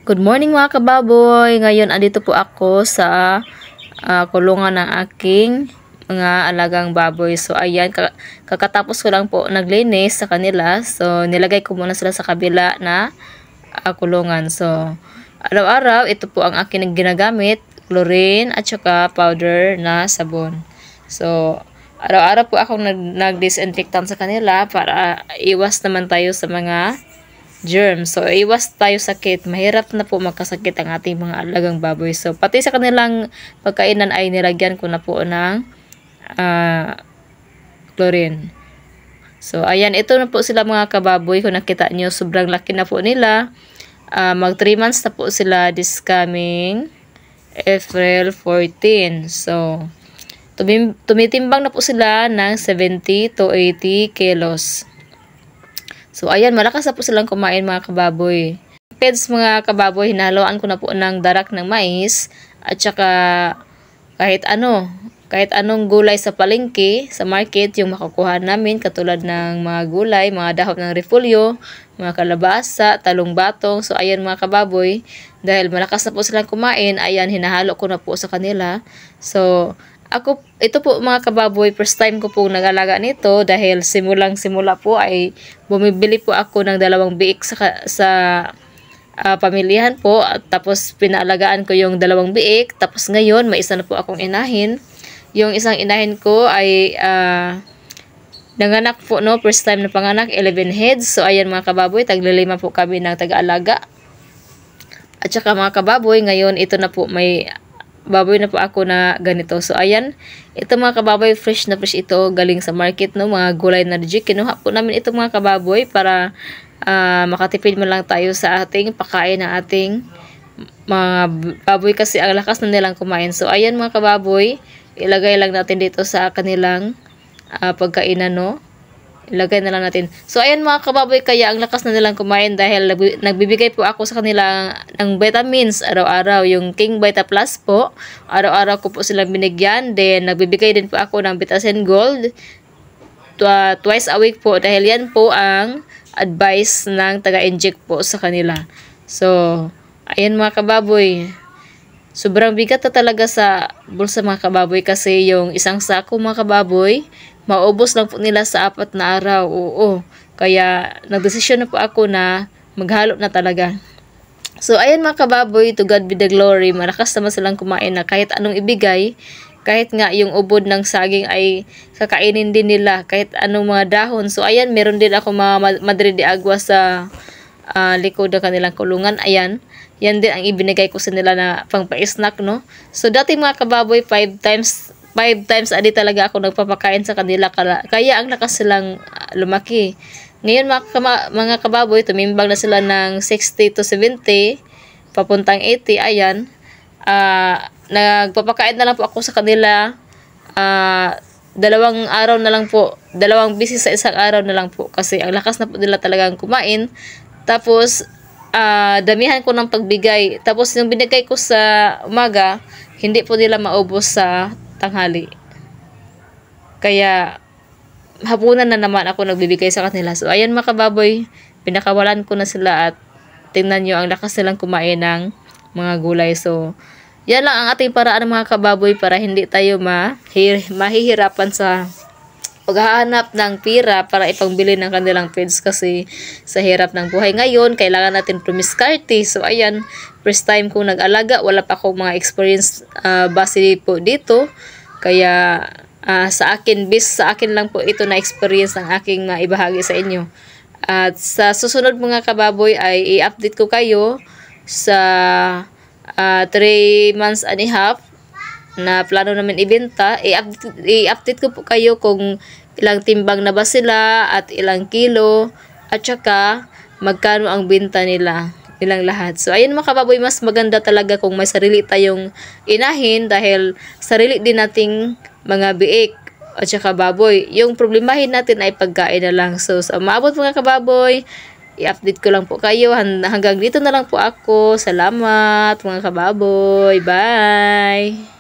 Good morning mga kababoy. Ngayon andito po ako sa kulungan ng aking mga alagang baboy. So ayan, kakatapos ko lang po naglinis sa kanila. So nilagay ko muna sila sa kabila na kulungan. So araw-araw ito po ang aking ginagamit, chlorine at saka powder na sabon. So araw-araw po akong nag-disinfectant sa kanila para iwas naman tayo sa mga germs. So, iwas tayo sakit. Mahirap na po magkasakit ang ating mga alagang baboy. So, pati sa kanilang pagkainan ay nilagyan ko na po ng chlorine. So, ayan. Ito na po sila mga kababoy. Kung nakita nyo, sobrang laki na po nila. Mag 3 months na po sila this coming April 14. So, tumitimbang na po sila ng 70 to 80 kilos. So, ayan, malakas na po silang kumain mga kababoy. Peds mga kababoy, hinahaluan ko na po ng darak ng mais at saka kahit anong gulay sa palengke, sa market, yung makukuha namin katulad ng mga gulay, mga dahon ng repolyo, mga kalabasa, talong batong. So, ayan mga kababoy, dahil malakas na po silang kumain, ayan, hinahalo ko na po sa kanila. So, ito po mga kababoy, first time ko po nag-alaga nito dahil simula po ay bumibili po ako ng 2 biik sa pamilihan po at tapos pinaalagaan ko yung 2 biik. Tapos ngayon may isa na po akong inahin. Yung isang inahin ko ay nanganak po, no, first time na panganak, 11 heads. So ayan mga kababoy, tagli-5 po kami ng taga-alaga. At saka mga kababoy, ngayon ito na po may baboy na po ako na ganito. So ayan, ito mga kababoy, fresh na fresh ito, galing sa market, no, mga gulay na legit. Kinuha po namin ito mga kababoy para makatipid man lang tayo sa ating pagkain ng ating mga baboy kasi ang lakas na nilang kumain. So ayan mga kababoy, ilagay lang natin dito sa kanilang pagkainan, no. Ilagay na lang natin. So, ayan mga kababoy, kaya ang lakas na nilang kumain dahil nagbibigay po ako sa kanila ng vitamins araw-araw. Yung King Vita Plus po, araw-araw ko po silang binigyan. Then, nagbibigay din po ako ng Vitasen Gold twice a week po dahil yan po ang advice ng taga-inject po sa kanila. So, ayan mga kababoy, sobrang bigat na talaga sa bulsa mga kababoy kasi yung isang sako mga kababoy, maubos lang po nila sa 4 na araw. Oo. Kaya nagdesisyon na po ako na maghalo na talaga. So ayan mga kababoy, to God be the glory. Malakas naman silang kumain na kahit anong ibigay. Kahit nga yung ubod ng saging ay kakainin din nila. Kahit anong mga dahon. So ayan, meron din ako mga madre de agua sa likod ng kanilang kulungan. Ayan. Yan din ang ibinigay ko sa nila na pang pa-snack, no. So dati mga kababoy, 5 times a day talaga ako nagpapakain sa kanila. Kaya ang lakas silang lumaki. Ngayon mga kababoy, tumimbang na sila ng 60 to 70, papuntang 80, ayan. Nagpapakain na lang po ako sa kanila. 2 araw na lang po. 2 beses sa isang araw na lang po. Kasi ang lakas na po nila talagang kumain. Tapos, damihan ko ng pagbigay. Tapos, yung binigay ko sa umaga, hindi po nila maubos sa tanghali. Kaya hapunan na naman ako nagbibigay sa kanila. So ayan mga kababoy, pinakawalan ko na sila at tingnan nyo ang lakas nilang kumain ng mga gulay. So yan lang ang ating paraan mga kababoy para hindi tayo mahihirapan sa paghahanap ng pira para ipangbili ng kanilang feeds kasi sa hirap ng buhay ngayon, kailangan natin pumiskarte. So ayan, first time kong nag-alaga, wala pa akong mga experience base po dito. Kaya sa akin lang po ito na experience ang aking maibahagi sa inyo. At sa susunod mga kababoy ay i-update ko kayo sa 3 months and a half na plano namin ibenta. I-update ko po kayo kung ilang timbang na ba sila at ilang kilo at saka magkano ang benta nila, ilang lahat. So ayun mga kababoy, mas maganda talaga kung may sarili tayong inahin dahil sarili din nating mga biik at saka baboy. Yung problemahin natin ay pagkain na lang. So maabot mga kababoy, i-update ko lang po kayo. Hanggang dito na lang po ako. Salamat mga kababoy. Bye!